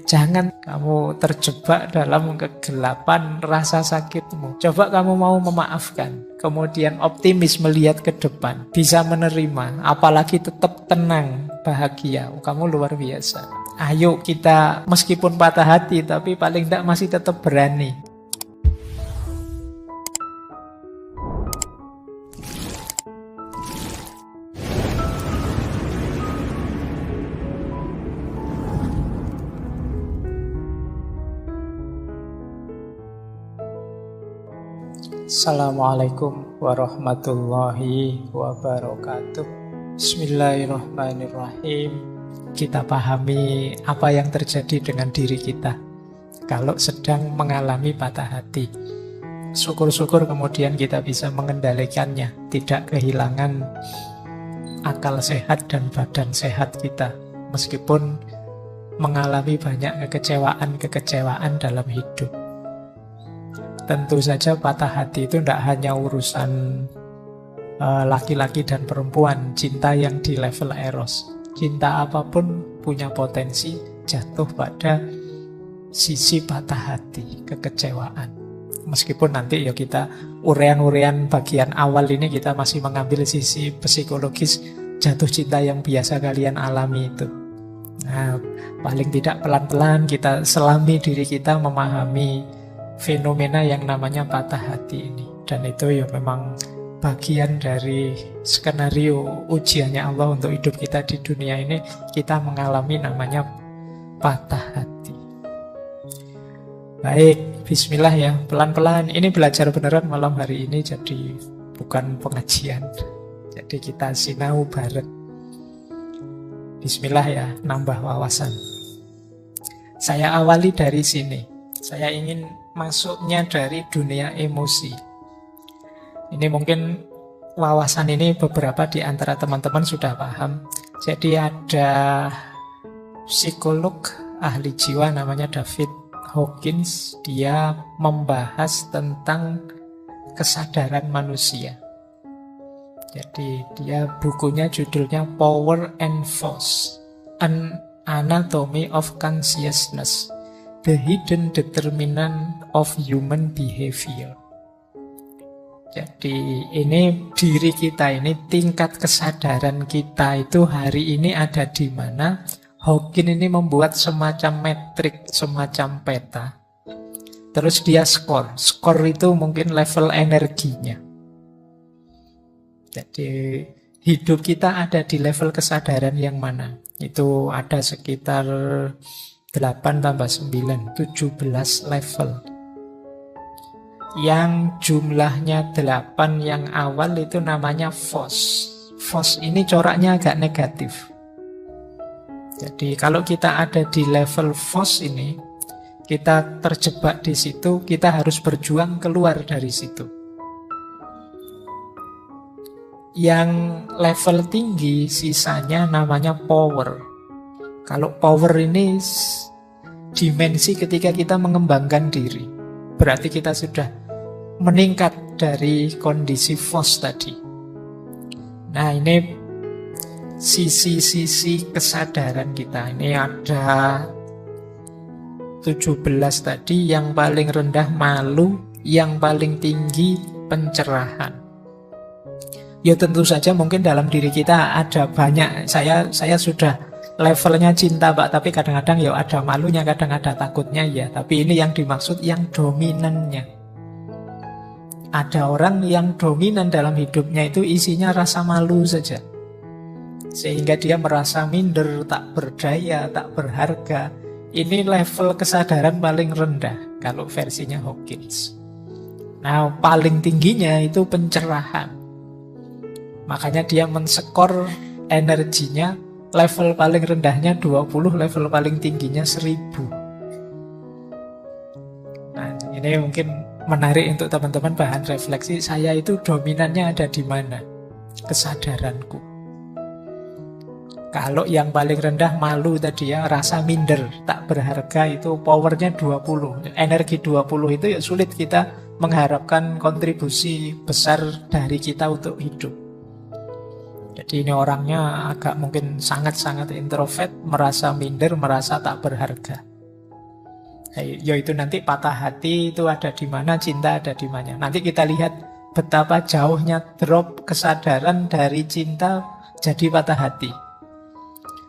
Jangan kamu terjebak dalam kegelapan rasa sakitmu. Coba kamu mau memaafkan, kemudian optimis melihat ke depan, bisa menerima, apalagi tetap tenang, bahagia. Kamu luar biasa. Ayo kita meskipun patah hati, tapi paling tidak masih tetap berani. Assalamualaikum warahmatullahi wabarakatuh. Bismillahirrahmanirrahim. Kita pahami apa yang terjadi dengan diri kita kalau sedang mengalami patah hati. Syukur-syukur kemudian kita bisa mengendalikannya, tidak kehilangan akal sehat dan badan sehat kita, meskipun mengalami banyak kekecewaan dalam hidup. Tentu saja patah hati itu tidak hanya urusan laki-laki dan perempuan, cinta yang di level eros. Cinta apapun punya potensi jatuh pada sisi patah hati, kekecewaan. Meskipun nanti ya kita urean-urean bagian awal ini kita masih mengambil sisi psikologis jatuh cinta yang biasa kalian alami itu. Nah, paling tidak pelan-pelan kita selami diri kita memahami fenomena yang namanya patah hati ini. Dan itu ya memang bagian dari skenario ujiannya Allah untuk hidup kita di dunia ini. Kita mengalami namanya patah hati. Baik, bismillah ya, pelan-pelan. Ini belajar beneran malam hari ini, jadi bukan pengajian. Jadi kita sinau bareng. Bismillah ya, nambah wawasan. Saya awali dari sini. Saya ingin masuknya dari dunia emosi. Ini mungkin wawasan ini beberapa di antara teman-teman sudah paham. Jadi ada psikolog ahli jiwa namanya David Hawkins. Dia membahas tentang kesadaran manusia. Jadi dia bukunya judulnya Power and Force, An Anatomy of Consciousness, The Hidden Determinant of Human Behavior. Jadi ini diri kita ini, tingkat kesadaran kita itu hari ini ada di mana. Hawkins ini membuat semacam metrik, semacam peta. Terus dia skor. Skor itu mungkin level energinya. Jadi hidup kita ada di level kesadaran yang mana? Itu ada sekitar 8 tambah 9, 17 level. Yang jumlahnya 8 yang awal itu namanya force. Force ini coraknya agak negatif. Jadi kalau kita ada di level force ini, kita terjebak di situ, kita harus berjuang keluar dari situ. Yang level tinggi sisanya namanya power. Kalau power ini dimensi ketika kita mengembangkan diri, berarti kita sudah meningkat dari kondisi force tadi. Nah, ini sisi-sisi kesadaran kita. Ini ada 17 tadi. Yang paling rendah malu, yang paling tinggi pencerahan. Ya tentu saja mungkin dalam diri kita ada banyak. Saya sudah levelnya cinta Pak, tapi kadang-kadang ya ada malunya, kadang ada takutnya ya. Tapi ini yang dimaksud yang dominannya. Ada orang yang dominan dalam hidupnya itu isinya rasa malu saja. Sehingga dia merasa minder, tak berdaya, tak berharga. Ini level kesadaran paling rendah kalau versinya Hawkins. Nah, paling tingginya itu pencerahan. Makanya dia menskor energinya, level paling rendahnya 20, level paling tingginya 1000. Nah, ini mungkin menarik untuk teman-teman bahan refleksi. Saya itu dominannya ada di mana? Kesadaranku. Kalau yang paling rendah malu tadi ya, rasa minder, tak berharga, itu powernya 20. Energi 20 itu ya sulit kita mengharapkan kontribusi besar dari kita untuk hidup. Jadi ini orangnya agak mungkin sangat-sangat introvert, merasa minder, merasa tak berharga. Yaitu nanti patah hati itu ada di mana, cinta ada di mana. Nanti kita lihat betapa jauhnya drop kesadaran dari cinta jadi patah hati.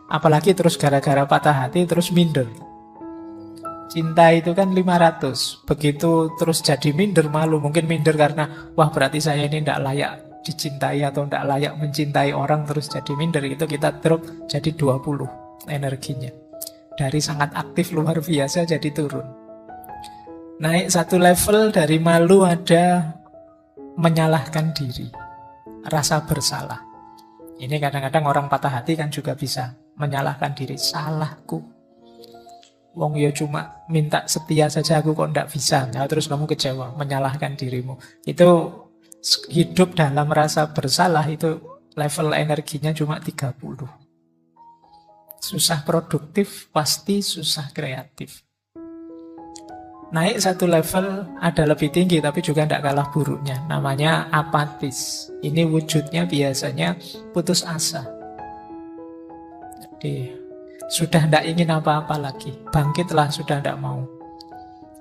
Apalagi terus gara-gara patah hati terus minder. Cinta itu kan 500. Begitu terus jadi minder, malu. Mungkin minder karena, wah berarti saya ini tidak layak dicintai atau tidak layak mencintai orang, terus jadi minder. Itu kita drop jadi 20 energinya. Dari sangat aktif luar biasa jadi turun. Naik satu level dari malu ada menyalahkan diri, rasa bersalah. Ini kadang-kadang orang patah hati kan juga bisa menyalahkan diri. Salahku, wong ya cuma minta setia saja, aku kok ndak bisa. Nah, terus kamu kecewa, menyalahkan dirimu. Itu hidup dalam rasa bersalah, itu level energinya cuma 30. Susah produktif, pasti susah kreatif. Naik satu level ada lebih tinggi tapi juga tidak kalah buruknya. Namanya apatis. Ini wujudnya biasanya putus asa. Jadi sudah tidak ingin apa-apa lagi. Bangkitlah, sudah tidak mau.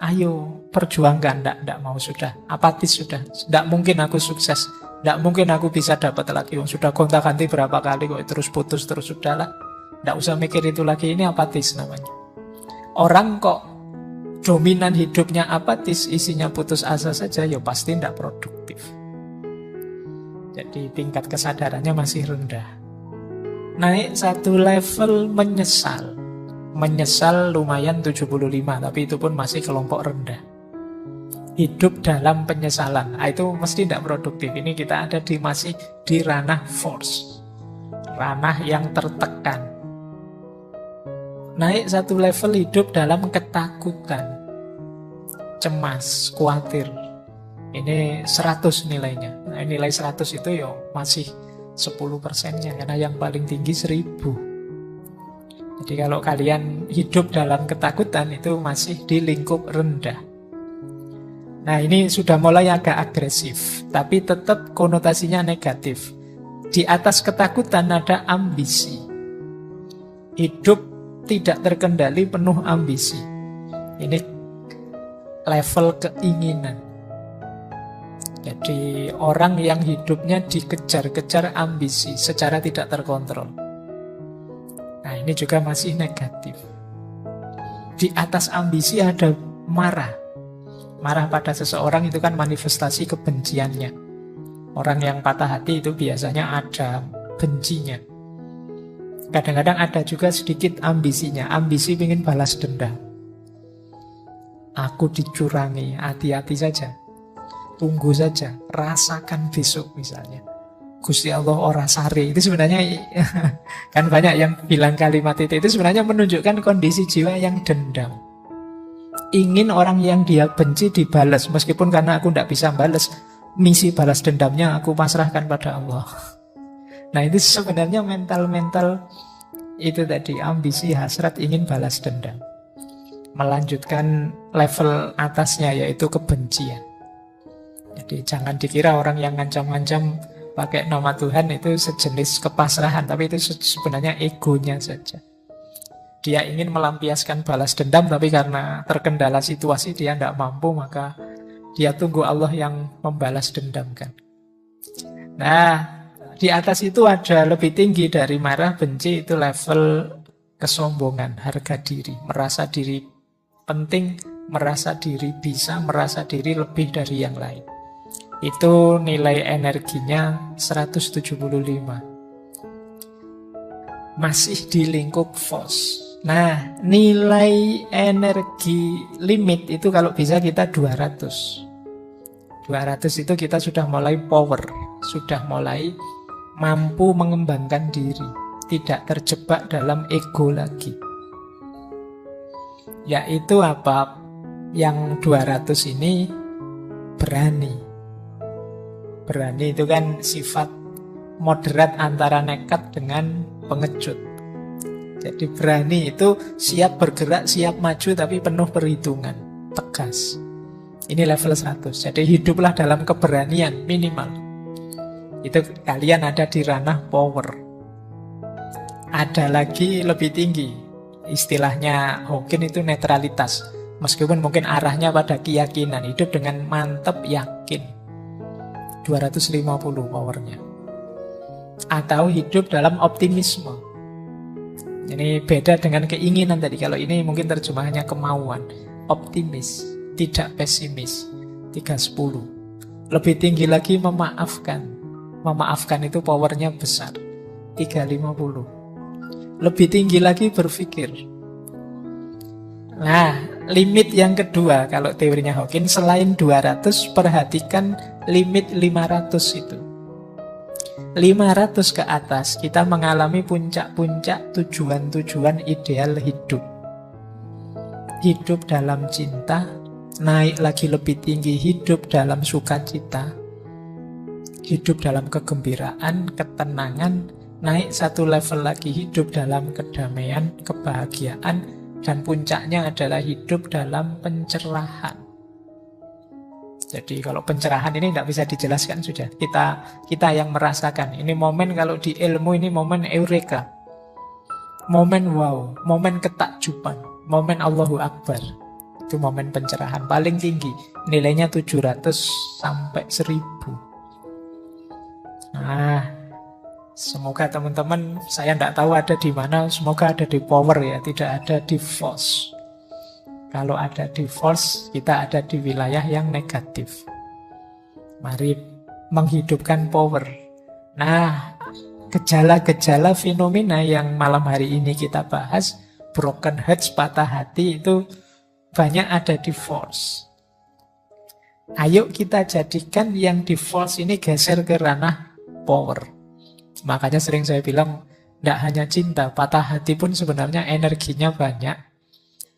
Ayo perjuangkan, tidak mau, sudah apatis, sudah. Tidak mungkin aku sukses. Tidak mungkin aku bisa dapat lagi. Sudah gonta-ganti berapa kali kok terus putus, terus sudahlah. Tidak usah mikir itu lagi, ini apatis namanya. Orang kok dominan hidupnya apatis, isinya putus asa saja, ya pasti tidak produktif. Jadi tingkat kesadarannya masih rendah. Naik satu level menyesal. Menyesal lumayan 75, tapi itu pun masih kelompok rendah. Hidup dalam penyesalan, itu mesti tidak produktif. Ini kita ada masih di ranah force, ranah yang tertekan. Naik satu level hidup dalam ketakutan, cemas, khawatir. Ini 100 nilainya. Nah, nilai 100 itu ya masih 10%-nya, karena yang paling tinggi 1000. Jadi kalau kalian hidup dalam ketakutan itu masih di lingkup rendah. Nah, ini sudah mulai agak agresif, tapi tetap konotasinya negatif. Di atas ketakutan ada ambisi. Hidup tidak terkendali, penuh ambisi. Ini level keinginan. Jadi orang yang hidupnya dikejar-kejar ambisi secara tidak terkontrol. Nah, ini juga masih negatif. Di atas ambisi ada marah. Marah pada seseorang itu kan manifestasi kebenciannya. Orang yang patah hati itu biasanya ada bencinya. Kadang-kadang ada juga sedikit ambisinya. Ambisi ingin balas dendam. Aku dicurangi, hati-hati saja. Tunggu saja, rasakan besok misalnya. Gusti Allah ora sare. Itu sebenarnya kan banyak yang bilang kalimat itu sebenarnya menunjukkan kondisi jiwa yang dendam. Ingin orang yang dia benci dibalas, meskipun karena aku tidak bisa balas, misi balas dendamnya aku pasrahkan pada Allah. Nah, itu sebenarnya mental-mental itu tadi, ambisi, hasrat, ingin balas dendam. Melanjutkan level atasnya yaitu kebencian. Jadi jangan dikira orang yang ngancam-ngancam pakai nama Tuhan itu sejenis kepasrahan, tapi itu sebenarnya egonya saja. Dia ingin melampiaskan balas dendam, tapi karena terkendala situasi dia tidak mampu, maka dia tunggu Allah yang membalas dendamkan. Nah, di atas itu ada lebih tinggi dari marah, benci, itu level kesombongan, harga diri, merasa diri penting, merasa diri bisa, merasa diri lebih dari yang lain. Itu nilai energinya 175. Masih di lingkup force. Nah, nilai energi limit itu kalau bisa kita 200. 200 itu kita sudah mulai power, sudah mulai mampu mengembangkan diri, tidak terjebak dalam ego lagi. Yaitu apa? Yang 200 ini berani. Berani itu kan sifat moderat antara nekat dengan pengecut. Jadi berani itu siap bergerak, siap maju, tapi penuh perhitungan, tegas. Ini level 100. Jadi hiduplah dalam keberanian minimal. Itu kalian ada di ranah power. Ada lagi lebih tinggi. Istilahnya Hawking itu netralitas. Meskipun mungkin arahnya pada keyakinan, hidup dengan mantap yakin. 250 powernya. Atau hidup dalam optimisme. Ini beda dengan keinginan tadi. Kalau ini mungkin terjemahannya kemauan. Optimis, tidak pesimis. 310. Lebih tinggi lagi memaafkan. Memaafkan itu powernya besar. 350. Lebih tinggi lagi berpikir. Nah, limit yang kedua kalau teorinya Hawking, selain 200, perhatikan limit 500 itu. 500 ke atas kita mengalami puncak-puncak tujuan-tujuan ideal hidup. Hidup dalam cinta, naik lagi lebih tinggi hidup dalam sukacita. Hidup dalam kegembiraan, ketenangan, naik satu level lagi hidup dalam kedamaian, kebahagiaan. Dan puncaknya adalah hidup dalam pencerahan. Jadi kalau pencerahan ini tidak bisa dijelaskan sudah. Kita yang merasakan. Ini momen kalau di ilmu ini momen eureka. Momen wow, momen ketakjuban, momen Allahu Akbar. Itu momen pencerahan paling tinggi. Nilainya 700 sampai 1000. Nah, semoga teman-teman, saya tidak tahu ada di mana, semoga ada di power ya, tidak ada di force. Kalau ada di force, kita ada di wilayah yang negatif. Mari menghidupkan power. Nah, gejala-gejala fenomena yang malam hari ini kita bahas, broken hearts, patah hati, itu banyak ada di force. Ayo kita jadikan yang di force ini geser ke ranah power. Makanya sering saya bilang, tidak hanya cinta, patah hati pun sebenarnya energinya banyak.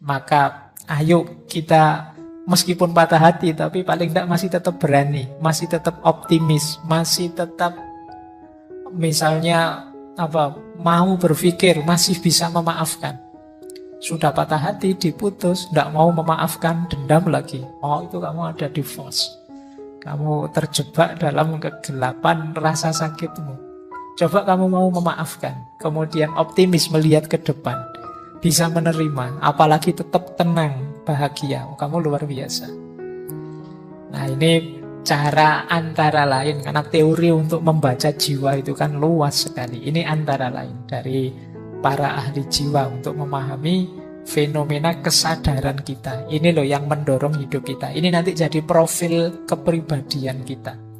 Maka ayo kita, meskipun patah hati, tapi paling tidak masih tetap berani, masih tetap optimis, masih tetap misalnya mau berpikir, masih bisa memaafkan. Sudah patah hati, diputus, tidak mau memaafkan, dendam lagi. Oh, itu kamu ada di force. Kamu terjebak dalam kegelapan rasa sakitmu. Coba kamu mau memaafkan, kemudian optimis melihat ke depan, bisa menerima, apalagi tetap tenang, bahagia. Kamu luar biasa. Nah, ini cara antara lain, karena teori untuk membaca jiwa itu kan luas sekali. Ini antara lain dari para ahli jiwa untuk memahami fenomena kesadaran kita. Ini loh yang mendorong hidup kita. Ini nanti jadi profil kepribadian kita.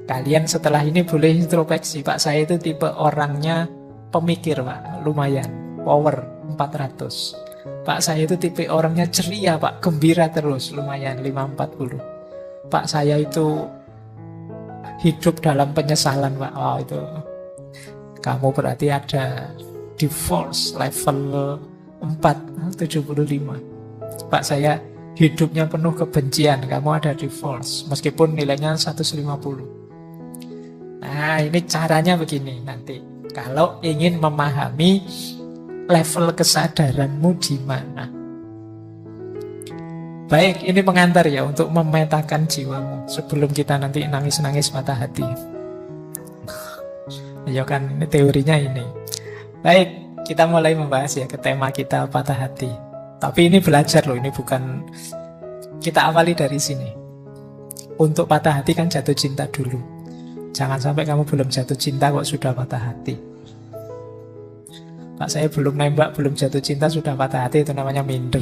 Kalian setelah ini boleh introspeksi. Pak, saya itu tipe orangnya pemikir, Pak. Lumayan. Power 400. Pak, saya itu tipe orangnya ceria, Pak. Gembira terus. Lumayan 540. Pak, saya itu hidup dalam penyesalan, Pak. Oh, itu. Kamu berarti ada di force level 475. Pak, saya hidupnya penuh kebencian. Kamu ada di force. Meskipun nilainya 150. Nah, ini caranya begini nanti. Kalau ingin memahami level kesadaranmu di mana. Baik, ini pengantar ya untuk memetakan jiwamu sebelum kita nanti nangis-nangis mata hati. Ya kan, ini teorinya ini. Baik, kita mulai membahas ya ke tema kita patah hati. Tapi ini belajar loh, ini bukan kita awali dari sini. Untuk patah hati kan jatuh cinta dulu. Jangan sampai kamu belum jatuh cinta kok sudah patah hati. Pak, saya belum nembak, belum jatuh cinta sudah patah hati, itu namanya minder.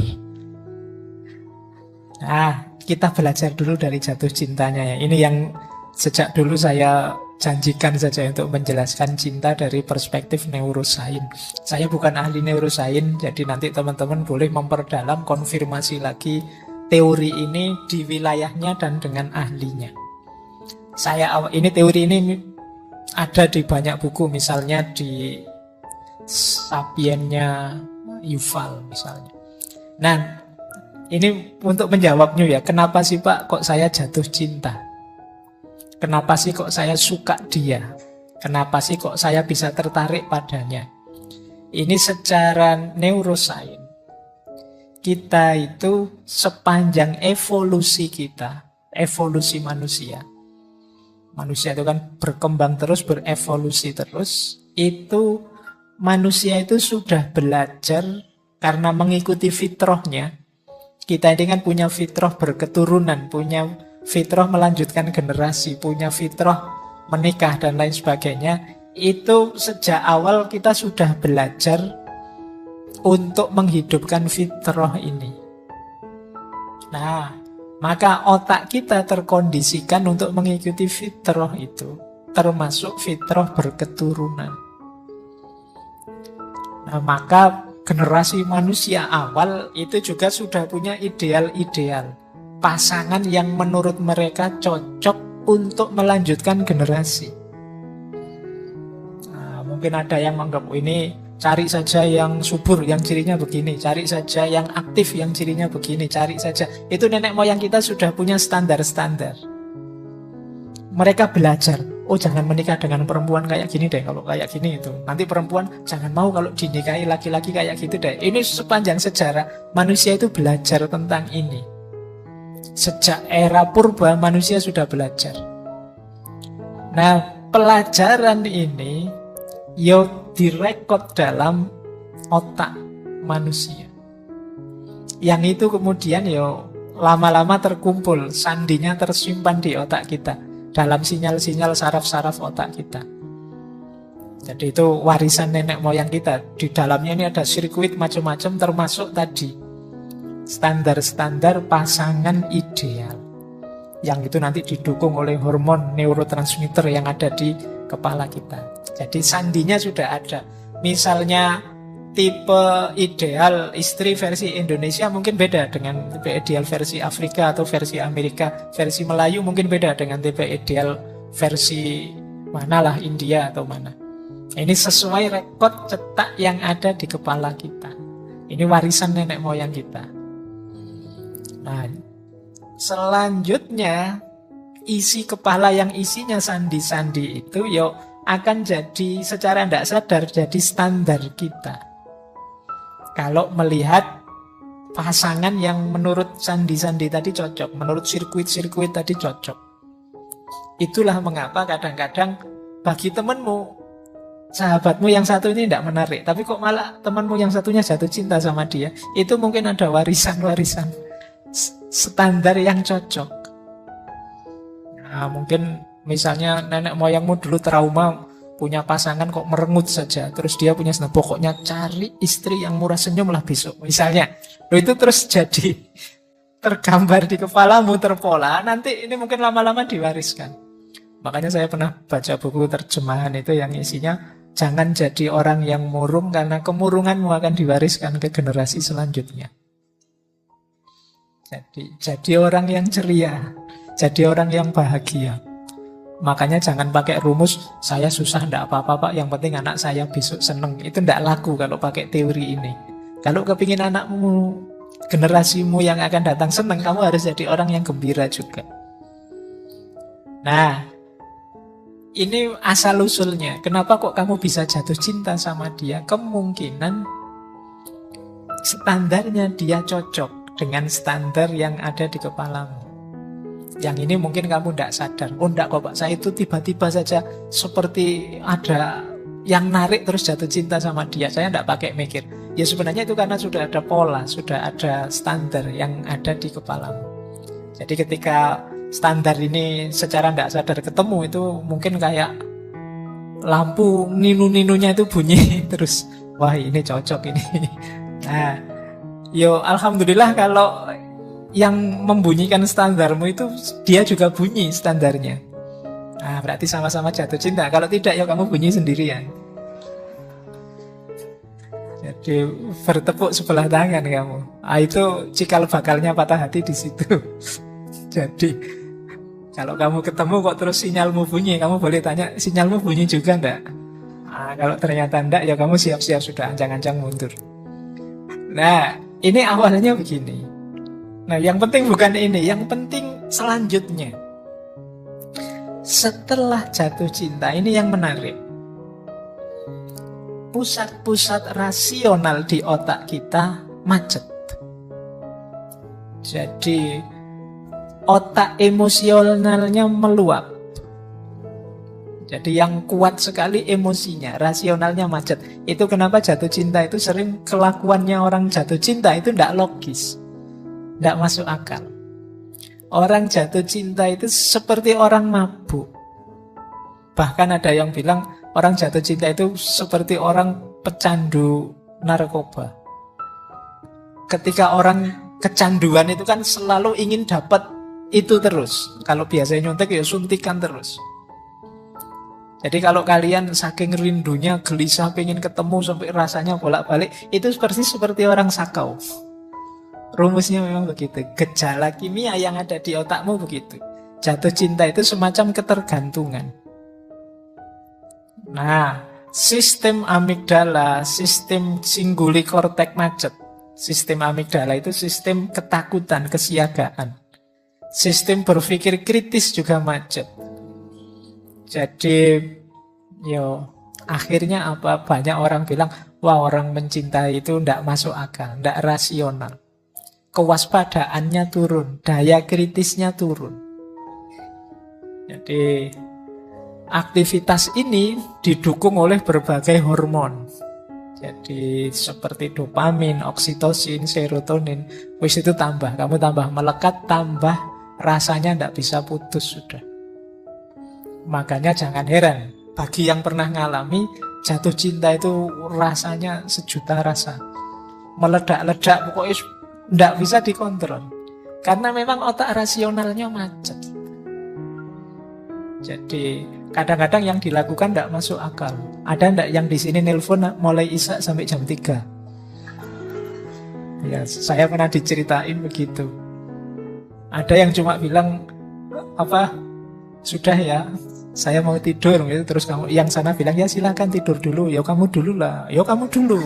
Nah, kita belajar dulu dari jatuh cintanya ya. Ini yang sejak dulu saya janjikan saja untuk menjelaskan cinta dari perspektif neuroscience. Saya bukan ahli neuroscience, jadi nanti teman-teman boleh memperdalam, konfirmasi lagi teori ini di wilayahnya dan dengan ahlinya. Ini teori ini ada di banyak buku, misalnya di Sapiennya Yuval misalnya. Nah, ini untuk menjawabnya ya, kenapa sih Pak kok saya jatuh cinta? Kenapa sih kok saya suka dia? Kenapa sih kok saya bisa tertarik padanya? Ini secara neuroscience. Kita itu sepanjang evolusi kita, evolusi manusia. Manusia itu kan berkembang terus, berevolusi terus. Itu manusia itu sudah belajar karena mengikuti fitrahnya. Kita ini kan punya fitrah berketurunan, punya fitrah melanjutkan generasi, punya fitrah menikah dan lain sebagainya. Itu sejak awal kita sudah belajar untuk menghidupkan fitrah ini. Nah, maka otak kita terkondisikan untuk mengikuti fitrah itu, termasuk fitrah berketurunan. Nah, maka generasi manusia awal itu juga sudah punya ideal-ideal pasangan yang menurut mereka cocok untuk melanjutkan generasi. Nah, mungkin ada yang menganggap ini cari saja yang subur, yang cirinya begini, cari saja yang aktif, yang cirinya begini, cari saja. Itu nenek moyang kita sudah punya standar-standar. Mereka belajar, oh jangan menikah dengan perempuan kayak gini deh, kalau kayak gini itu. Nanti perempuan jangan mau kalau dinikahi laki-laki kayak gitu deh. Ini sepanjang sejarah manusia itu belajar tentang ini. Sejak era purba manusia sudah belajar. Nah, pelajaran ini direkod dalam otak manusia. Yang itu kemudian lama-lama terkumpul, sandinya tersimpan di otak kita, dalam sinyal-sinyal saraf-saraf otak kita. Jadi itu warisan nenek moyang kita. Di dalamnya ini ada sirkuit macam-macam, termasuk tadi standar-standar pasangan ideal, yang itu nanti didukung oleh hormon neurotransmitter yang ada di kepala kita. Jadi sandinya sudah ada. Misalnya tipe ideal istri versi Indonesia mungkin beda dengan tipe ideal versi Afrika atau versi Amerika. Versi Melayu mungkin beda dengan tipe ideal versi manalah, India atau mana. Ini sesuai rekod cetak yang ada di kepala kita. Ini warisan nenek moyang kita. Nah, selanjutnya isi kepala yang isinya sandi-sandi itu akan jadi secara tidak sadar jadi standar kita. Kalau melihat pasangan yang menurut sandi-sandi tadi cocok, menurut sirkuit-sirkuit tadi cocok. Itulah mengapa kadang-kadang bagi temanmu, sahabatmu yang satu ini tidak menarik, tapi kok malah temanmu yang satunya jatuh cinta sama dia. Itu mungkin ada warisan-warisan standar yang cocok. Nah, mungkin misalnya nenek moyangmu dulu trauma punya pasangan kok merengut saja, terus dia punya senang, pokoknya cari istri yang murah senyum lah besok misalnya. Itu terus jadi tergambar di kepalamu, terpola, nanti ini mungkin lama-lama diwariskan. Makanya saya pernah baca buku terjemahan itu yang isinya jangan jadi orang yang murung, karena kemurunganmu akan diwariskan ke generasi selanjutnya. Jadi orang yang ceria, jadi orang yang bahagia. Makanya jangan pakai rumus saya susah ndak apa-apa Pak, yang penting anak saya besok seneng. Itu ndak laku kalau pakai teori ini. Kalau kepingin anakmu, generasimu yang akan datang seneng, kamu harus jadi orang yang gembira juga. Nah, ini asal-usulnya. Kenapa kok kamu bisa jatuh cinta sama dia? Kemungkinan standarnya dia cocok dengan standar yang ada di kepalamu. Yang ini mungkin kamu tidak sadar. Oh enggak kok Pak, saya itu tiba-tiba saja seperti ada yang narik terus jatuh cinta sama dia. Saya tidak pakai mikir. Ya sebenarnya itu karena sudah ada pola, sudah ada standar yang ada di kepalamu. Jadi ketika standar ini secara tidak sadar ketemu, itu mungkin kayak lampu ninu-ninunya itu bunyi terus. Wah ini cocok ini. Nah, alhamdulillah kalau yang membunyikan standarmu itu dia juga bunyi standarnya. Nah, berarti sama-sama jatuh cinta. Kalau tidak kamu bunyi sendirian. Jadi bertepuk sebelah tangan kamu. Itu cikal bakalnya patah hati di situ. Jadi kalau kamu ketemu kok terus sinyalmu bunyi, kamu boleh tanya sinyalmu bunyi juga enggak? Nah, kalau ternyata enggak kamu siap-siap sudah ancang-ancang mundur. Nah, ini awalnya begini. Nah, yang penting bukan ini, yang penting selanjutnya. Setelah jatuh cinta, ini yang menarik. Pusat-pusat rasional di otak kita macet. Jadi, otak emosionalnya meluap. Jadi yang kuat sekali emosinya, rasionalnya macet. Itu kenapa jatuh cinta itu sering kelakuannya orang jatuh cinta itu tidak logis. Tidak masuk akal. Orang jatuh cinta itu seperti orang mabuk. Bahkan ada yang bilang orang jatuh cinta itu seperti orang pecandu narkoba. Ketika orang kecanduan itu kan selalu ingin dapat itu terus. Kalau biasanya nyontek ya suntikan terus. Jadi kalau kalian saking rindunya, gelisah, pengen ketemu sampai rasanya bolak-balik, itu persis seperti orang sakau. Rumusnya memang begitu. Gejala kimia yang ada di otakmu begitu. Jatuh cinta itu semacam ketergantungan. Nah, sistem amigdala, sistem singguli kortek macet. Sistem amigdala itu sistem ketakutan, kesiagaan. Sistem berpikir kritis juga macet. Jadi, akhirnya apa? Banyak orang bilang, wah orang mencintai itu tidak masuk akal, tidak rasional. Kewaspadaannya turun, daya kritisnya turun. Jadi, aktivitas ini didukung oleh berbagai hormon. Jadi seperti dopamin, oksitosin, serotonin, wis itu tambah. Kamu tambah melekat, tambah rasanya tidak bisa putus sudah. Makanya jangan heran, bagi yang pernah ngalami jatuh cinta itu rasanya sejuta rasa. Meledak-ledak, pokoknya tidak bisa dikontrol. Karena memang otak rasionalnya macet. Jadi kadang-kadang yang dilakukan tidak masuk akal. Ada ndak yang di sini nelpon mulai isya sampai jam 3? Ya, saya pernah diceritain begitu. Ada yang cuma bilang sudah ya, saya mau tidur gitu. Terus yang sana bilang ya silakan tidur dulu. Ya kamu dulu lah. Ya kamu dulu.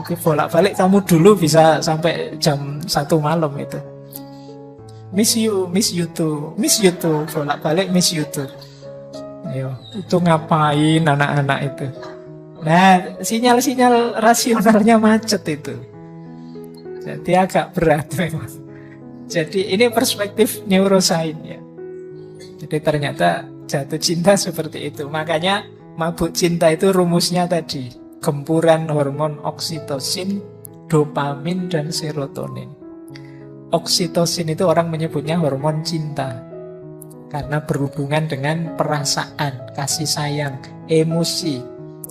Oke, bolak-balik kamu dulu bisa sampai jam 1 malam itu. Miss you too, bolak-balik miss you too. Ayo, itu ngapain anak-anak itu? Nah, sinyal-sinyal rasionalnya macet itu. Jadi agak berat memang. Jadi ini perspektif neuroscience ya. Jadi ternyata jatuh cinta seperti itu. Makanya mabuk cinta itu rumusnya tadi. Gempuran hormon oksitosin, dopamin, dan serotonin. Oksitosin itu orang menyebutnya hormon cinta. Karena berhubungan dengan perasaan, kasih sayang, emosi,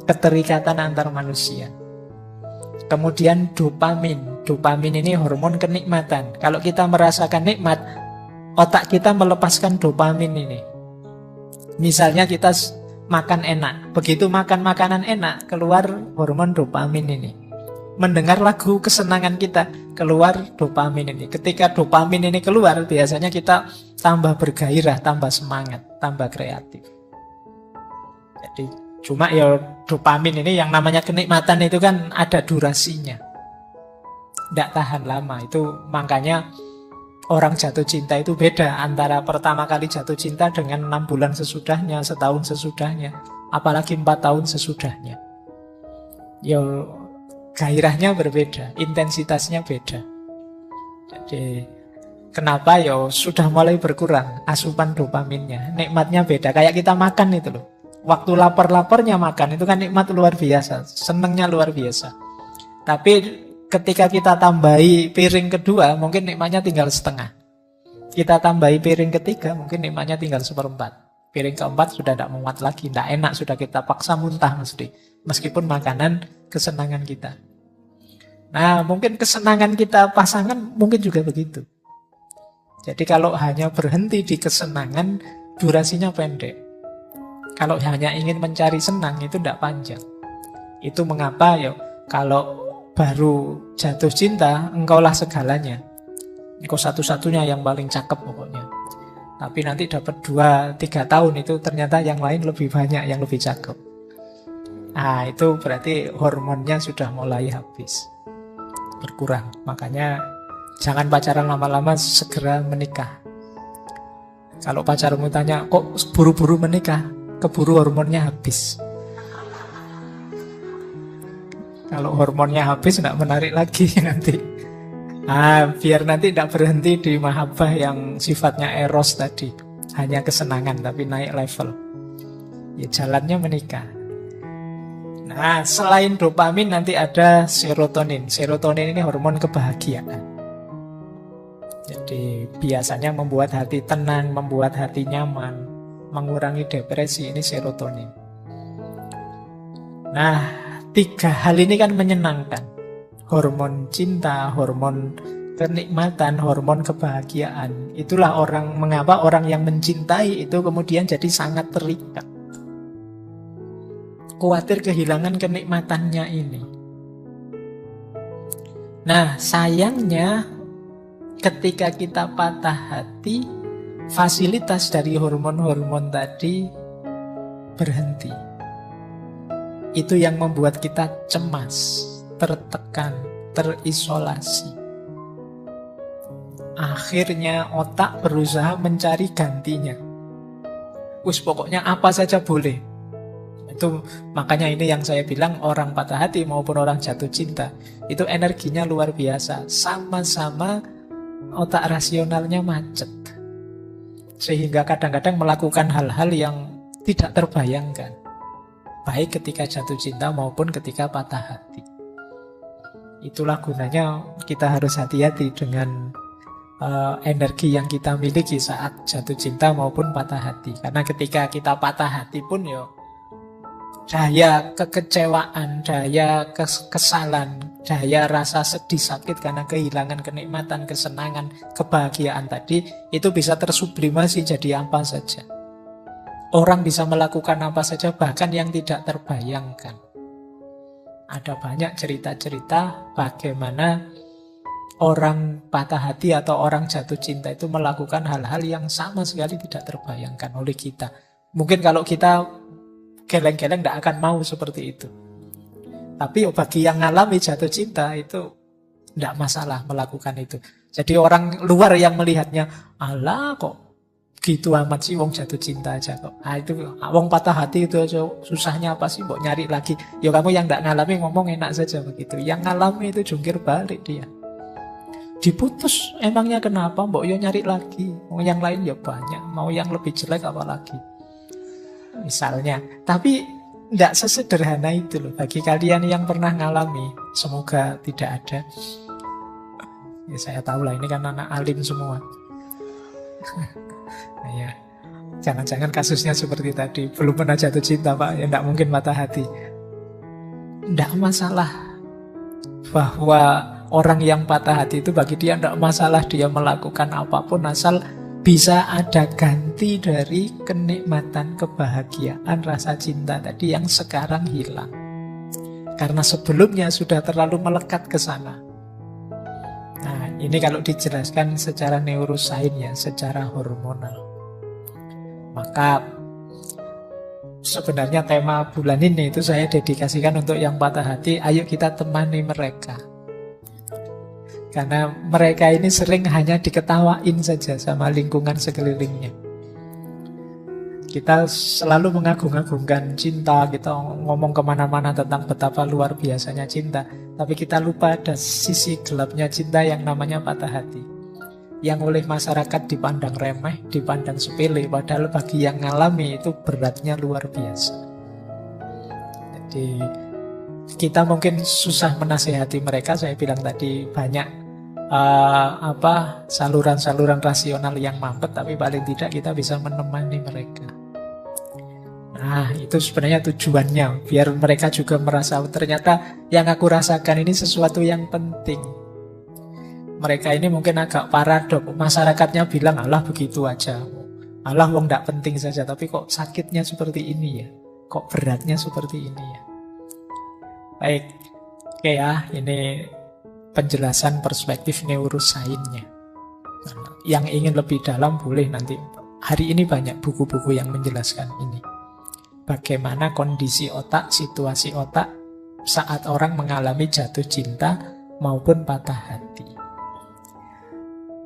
keterikatan antar manusia. Kemudian dopamin. Dopamin ini hormon kenikmatan. Kalau kita merasakan nikmat, otak kita melepaskan dopamin ini. Misalnya kita makan enak. Begitu makan makanan enak, keluar hormon dopamin ini. Mendengar lagu kesenangan kita, keluar dopamin ini. Ketika dopamin ini keluar, biasanya kita tambah bergairah, tambah semangat, tambah kreatif. Jadi cuma ya dopamin ini yang namanya kenikmatan itu kan ada durasinya. Tidak tahan lama. Itu makanya orang jatuh cinta itu beda antara pertama kali jatuh cinta dengan 6 bulan sesudahnya, setahun sesudahnya, apalagi 4 tahun sesudahnya. Ya gairahnya berbeda, intensitasnya beda. Jadi kenapa ya sudah mulai berkurang asupan dopaminnya, nikmatnya beda. Kayak kita makan itu loh. Waktu lapar-laparnya makan itu kan nikmat luar biasa, senengnya luar biasa. Tapi ketika kita tambahi piring kedua, mungkin nikmatnya tinggal setengah. Kita tambahi piring ketiga, mungkin nikmatnya tinggal 1/4. Piring keempat sudah tidak muat lagi, tidak enak, sudah kita paksa muntah mesti. Meskipun makanan kesenangan kita. Nah, mungkin kesenangan kita pasangan mungkin juga begitu. Jadi kalau hanya berhenti di kesenangan, durasinya pendek. Kalau hanya ingin mencari senang, itu tidak panjang. Itu mengapa ya, kalau baru jatuh cinta, engkaulah segalanya. Engkau satu-satunya yang paling cakep pokoknya. Tapi nanti dapat 2-3 tahun itu ternyata yang lain lebih banyak yang lebih cakep. Nah, itu berarti hormonnya sudah mulai habis, berkurang. Makanya jangan pacaran lama-lama, segera menikah. Kalau pacarmu tanya, kok buru-buru menikah? Keburu hormonnya habis. Kalau hormonnya habis, tidak menarik lagi nanti. Biar nanti tidak berhenti di mahabbah yang sifatnya eros tadi. Hanya kesenangan, tapi naik level. Ya jalannya menikah. Nah, selain dopamin nanti ada serotonin. Serotonin ini hormon kebahagiaan. Jadi biasanya membuat hati tenang, membuat hati nyaman, mengurangi depresi, ini serotonin. Nah, 3 hal ini kan menyenangkan. Hormon cinta, hormon kenikmatan, hormon kebahagiaan. Itulah mengapa orang yang mencintai itu kemudian jadi sangat terikat. Khawatir kehilangan kenikmatannya ini. Nah, sayangnya ketika kita patah hati, fasilitas dari hormon-hormon tadi berhenti. Itu yang membuat kita cemas, tertekan, terisolasi. Akhirnya otak berusaha mencari gantinya. Pokoknya apa saja boleh. Itu makanya ini yang saya bilang, orang patah hati maupun orang jatuh cinta itu energinya luar biasa. Sama-sama otak rasionalnya macet. Sehingga kadang-kadang melakukan hal-hal yang tidak terbayangkan. Baik ketika jatuh cinta maupun ketika patah hati. Itulah gunanya kita harus hati-hati dengan energi yang kita miliki saat jatuh cinta maupun patah hati. Karena ketika kita patah hati pun daya kekecewaan, daya kekesalan, daya rasa sedih sakit karena kehilangan kenikmatan, kesenangan, kebahagiaan tadi itu bisa tersublimasi jadi apa saja. Orang bisa melakukan apa saja bahkan yang tidak terbayangkan. Ada banyak cerita-cerita bagaimana orang patah hati atau orang jatuh cinta itu melakukan hal-hal yang sama sekali tidak terbayangkan oleh kita. Mungkin kalau kita geleng-geleng tidak akan mau seperti itu. Tapi bagi yang ngalami jatuh cinta itu tidak masalah melakukan itu. Jadi orang luar yang melihatnya, alah kok gitu amat sih wong jatuh cinta aja kok. Itu wong patah hati itu aja susahnya apa sih mbok nyari lagi. Ya kamu yang tidak ngalami ngomong enak saja begitu. Yang ngalami itu jungkir balik dia. Diputus emangnya kenapa mbok yo nyari lagi. Mau yang lain ya banyak, mau yang lebih jelek apa lagi. Misalnya, tapi tidak sesederhana itu loh. Bagi kalian yang pernah ngalami, semoga tidak ada. Ya saya tahu lah ini kan anak alim semua. Nah, ya, jangan-jangan kasusnya seperti tadi, belum pernah jatuh cinta Pak, ya tidak mungkin patah hati. Tidak masalah bahwa orang yang patah hati itu bagi dia tidak masalah dia melakukan apapun asal bisa ada ganti dari kenikmatan, kebahagiaan, rasa cinta tadi yang sekarang hilang. Karena sebelumnya sudah terlalu melekat ke sana. Nah, ini kalau dijelaskan secara neurosains ya, secara hormonal. Maka sebenarnya tema bulan ini itu saya dedikasikan untuk yang patah hati. Ayo kita temani mereka. Karena mereka ini sering hanya diketawain saja sama lingkungan sekelilingnya. Kita selalu mengagung-agungkan cinta, kita ngomong kemana-mana tentang betapa luar biasanya cinta. Tapi kita lupa ada sisi gelapnya cinta yang namanya patah hati. Yang oleh masyarakat dipandang remeh, dipandang sepele. Padahal bagi yang ngalami itu beratnya luar biasa. Jadi kita mungkin susah menasihati mereka. Saya bilang tadi banyak saluran-saluran rasional yang mampet, tapi paling tidak kita bisa menemani mereka. Nah, itu sebenarnya tujuannya, biar mereka juga merasa ternyata yang aku rasakan ini sesuatu yang penting. Mereka ini mungkin agak paradok, masyarakatnya bilang alah begitu aja, alah wong tidak penting saja, tapi kok sakitnya seperti ini ya, kok beratnya seperti ini ya. Baik, oke ya, ini penjelasan perspektif neurosainsnya. Yang ingin lebih dalam boleh nanti. Hari ini banyak buku-buku yang menjelaskan ini. Bagaimana kondisi otak, situasi otak saat orang mengalami jatuh cinta maupun patah hati.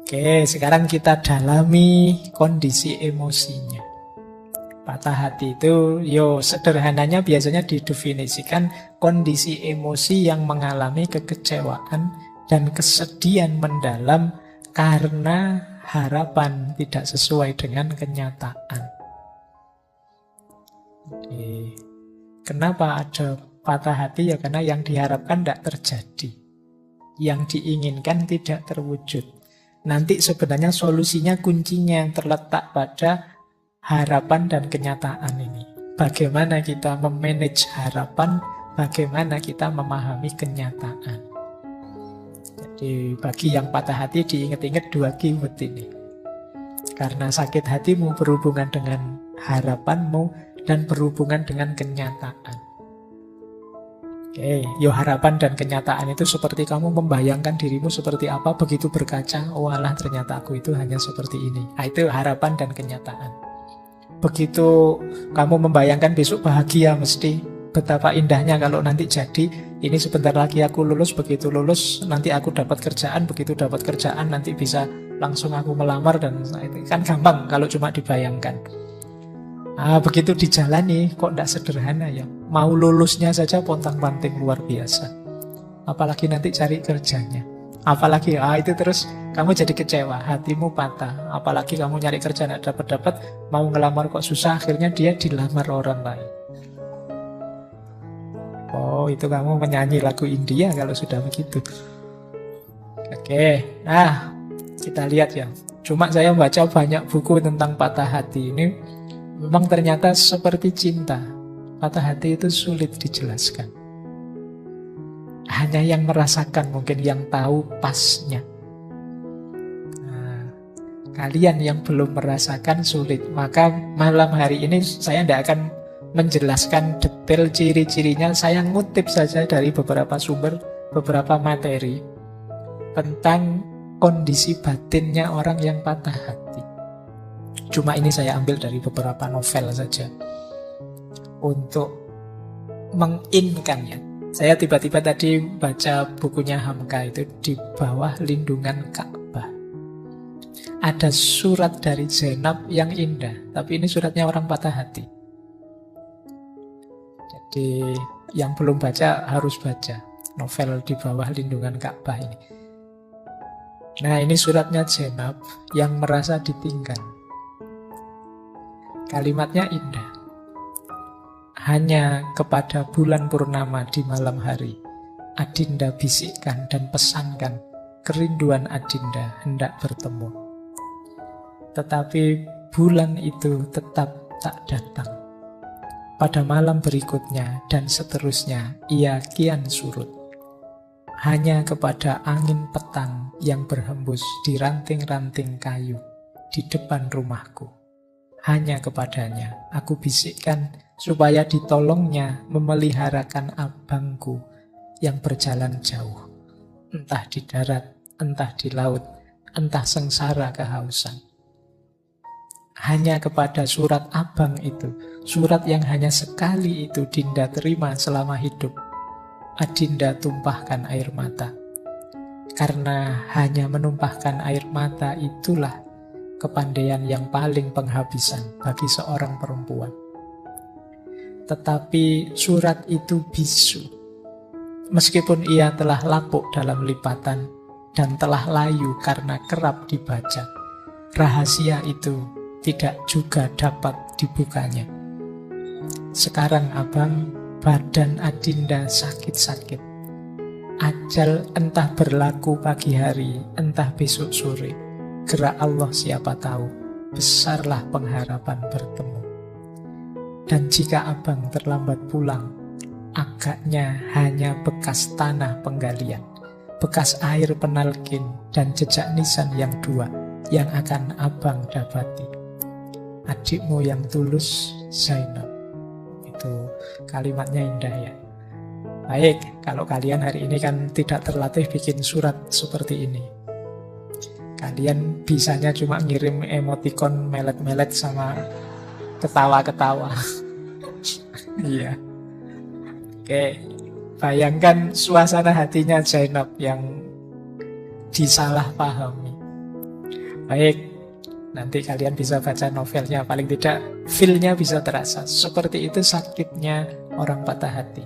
Oke, sekarang kita dalami kondisi emosinya. Patah hati itu, sederhananya biasanya didefinisikan kondisi emosi yang mengalami kekecewaan dan kesedihan mendalam karena harapan tidak sesuai dengan kenyataan. Jadi, kenapa ada patah hati? Ya karena yang diharapkan tidak terjadi. Yang diinginkan tidak terwujud. Nanti sebenarnya solusinya, kuncinya yang terletak pada harapan dan kenyataan ini. Bagaimana kita memanage harapan, bagaimana kita memahami kenyataan. Jadi bagi yang patah hati diingat-ingat dua keyword ini. Karena sakit hatimu berhubungan dengan harapanmu dan berhubungan dengan kenyataan. Oke, yo harapan dan kenyataan itu seperti kamu membayangkan dirimu seperti apa, begitu berkaca, oh alah ternyata aku itu hanya seperti ini. Nah, itu harapan dan kenyataan. Begitu kamu membayangkan besok bahagia, mesti betapa indahnya kalau nanti jadi, ini sebentar lagi aku lulus, begitu lulus nanti aku dapat kerjaan, begitu dapat kerjaan nanti bisa langsung aku melamar, dan itu kan gampang kalau cuma dibayangkan. Begitu dijalani kok tidak sederhana ya. Mau lulusnya saja pontang-panting luar biasa, apalagi nanti cari kerjanya. Apalagi itu terus kamu jadi kecewa, hatimu patah. Apalagi kamu nyari kerja tidak dapat-dapat, mau ngelamar kok susah, akhirnya dia dilamar orang lain. Oh, itu kamu menyanyi lagu India kalau sudah begitu. Oke, nah kita lihat ya. Cuma saya baca banyak buku tentang patah hati ini. Memang ternyata seperti cinta, patah hati itu sulit dijelaskan. Hanya yang merasakan mungkin yang tahu pasnya. Nah, kalian yang belum merasakan sulit. Maka malam hari ini saya tidak akan menjelaskan detail ciri-cirinya. Saya ngutip saja dari beberapa sumber, beberapa materi tentang kondisi batinnya orang yang patah hati. Cuma ini saya ambil dari beberapa novel saja untuk menginkannya. Saya tiba-tiba tadi baca bukunya Hamka itu, Di Bawah Lindungan Ka'bah. Ada surat dari Zainab yang indah, tapi ini suratnya orang patah hati. Jadi yang belum baca harus baca novel Di Bawah Lindungan Ka'bah ini. Nah, ini suratnya Zainab yang merasa ditinggal. Kalimatnya indah. Hanya kepada bulan purnama di malam hari, Adinda bisikkan dan pesankan, kerinduan Adinda hendak bertemu. Tetapi bulan itu tetap tak datang. Pada malam berikutnya dan seterusnya, ia kian surut. Hanya kepada angin petang yang berhembus di ranting-ranting kayu di depan rumahku. Hanya kepadanya aku bisikkan supaya ditolongnya memeliharakan abangku yang berjalan jauh, entah di darat, entah di laut, entah sengsara kehausan. Hanya kepada surat abang itu, surat yang hanya sekali itu Dinda terima selama hidup, Adinda tumpahkan air mata. Karena hanya menumpahkan air mata itulah kepandaian yang paling penghabisan bagi seorang perempuan. Tetapi surat itu bisu. Meskipun ia telah lapuk dalam lipatan dan telah layu karena kerap dibaca, rahasia itu tidak juga dapat dibukanya. Sekarang abang, badan Adinda sakit-sakit. Ajal entah berlaku pagi hari, entah besok sore. Gerak Allah siapa tahu, besarlah pengharapan bertemu. Dan jika abang terlambat pulang, agaknya hanya bekas tanah penggalian, bekas air penalkin dan jejak nisan yang dua yang akan abang dapati. Adikmu yang tulus, Zainab. Itu kalimatnya indah ya. Baik, kalau kalian hari ini kan tidak terlatih bikin surat seperti ini. Kalian bisanya cuma ngirim emoticon melet-melet sama ketawa-ketawa. Iya. Oke, bayangkan suasana hatinya Zainab yang disalahpahami. Baik, nanti kalian bisa baca novelnya, paling tidak feel-nya bisa terasa. Seperti itu sakitnya orang patah hati.